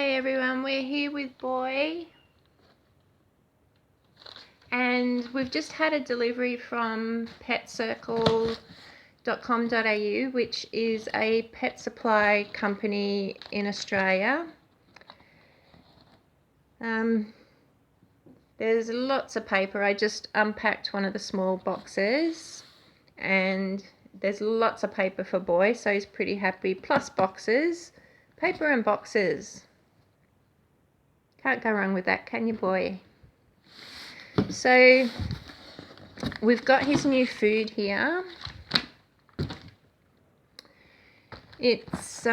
G'day everyone, we're here with Boy and we've just had a delivery from petcircle.com.au, which is a pet supply company in Australia. There's lots of paper. I just unpacked one of the small boxes and there's lots of paper for Boy, so he's pretty happy, plus boxes, paper and boxes. Can't go wrong with that, can you, Boy? So we've got his new food here. It's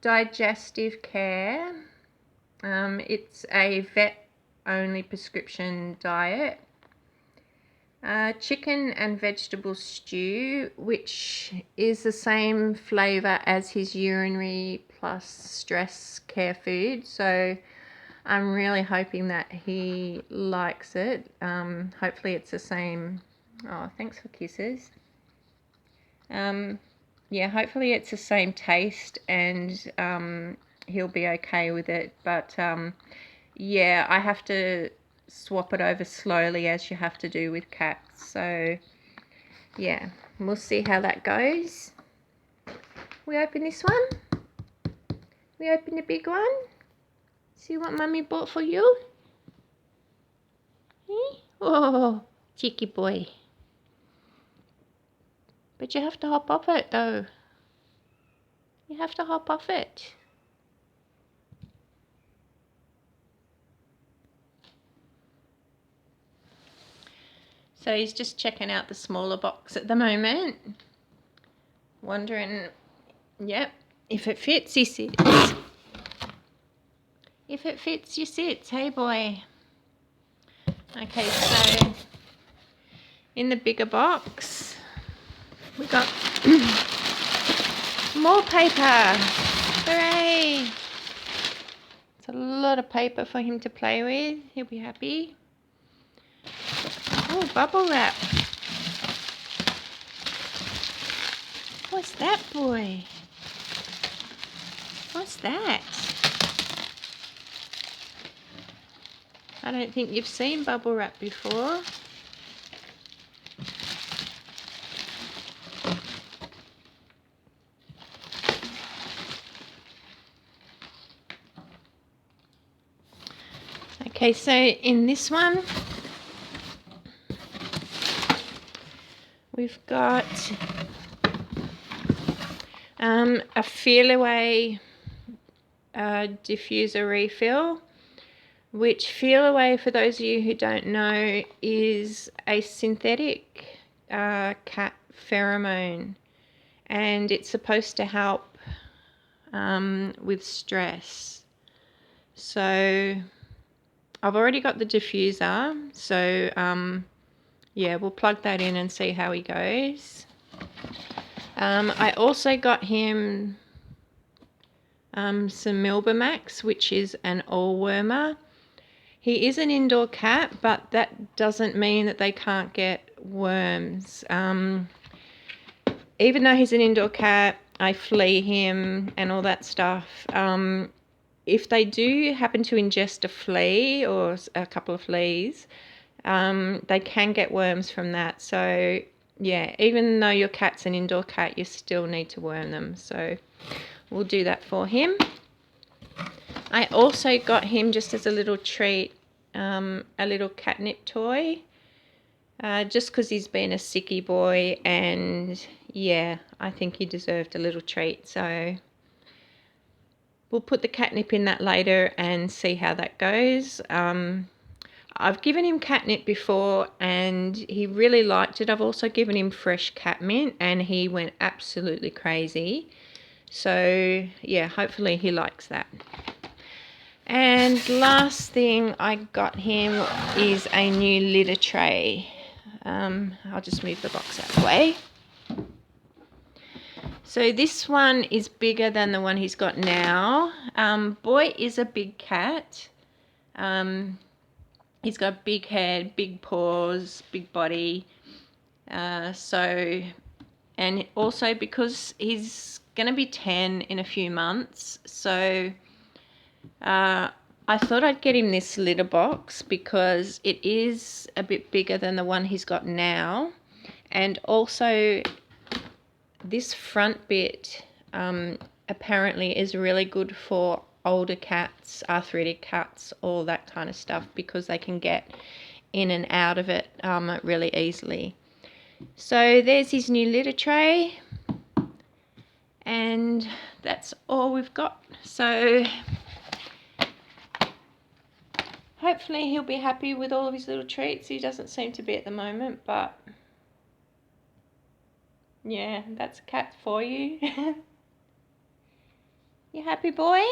digestive care. It's a vet-only prescription diet. Chicken and vegetable stew, which is the same flavour as his urinary plus stress care food. So I'm really hoping that he likes it. Hopefully it's the same. Oh, thanks for kisses. Yeah, hopefully it's the same taste and he'll be okay with it. But yeah, I have to swap it over slowly, as you have to do with cats. So yeah, we'll see how that goes. We open this one. We open the big one. See what Mummy bought for you? Eh? Oh, cheeky boy. But you have to hop off it though. You have to hop off it. So he's just checking out the smaller box at the moment. Wondering, yep, if it fits, he sits. If it fits, you sits. Hey, Boy. Okay, so in the bigger box, we got more paper. Hooray! It's a lot of paper for him to play with. He'll be happy. Oh, bubble wrap. What's that, Boy? What's that? I don't think you've seen bubble wrap before. Okay, so in this one, we've got a Feel Away diffuser refill, which Feel Away, for those of you who don't know, is a synthetic cat pheromone, and it's supposed to help with stress. So I've already got the diffuser, so yeah, we'll plug that in and see how he goes. I also got him some Milbamax, which is an all-wormer. He is an indoor cat, but that doesn't mean that they can't get worms. Even though he's an indoor cat, I flea him and all that stuff. If they do happen to ingest a flea or a couple of fleas, they can get worms from that. So yeah, even though your cat's an indoor cat, you still need to worm them. So we'll do that for him. I also got him, just as a little treat, a little catnip toy, just because he's been a sicky boy, and yeah, I think he deserved a little treat. So we'll put the catnip in that later and see how that goes. I've given him catnip before and he really liked it. I've also given him fresh cat mint and he went absolutely crazy. So yeah, hopefully he likes that. And last thing I got him is a new litter tray. I'll just move the box out of the way. So this one is bigger than the one he's got now. Boy is a big cat. He's got big head, big paws, big body. And also because he's going to be 10 in a few months, so I thought I'd get him this litter box because it is a bit bigger than the one he's got now. And also this front bit apparently is really good for older cats, arthritic cats, all that kind of stuff, because they can get in and out of it really easily. So there's his new litter tray, and that's all we've got. So hopefully he'll be happy with all of his little treats. He doesn't seem to be at the moment, but yeah, that's a cat for you. You happy, boy?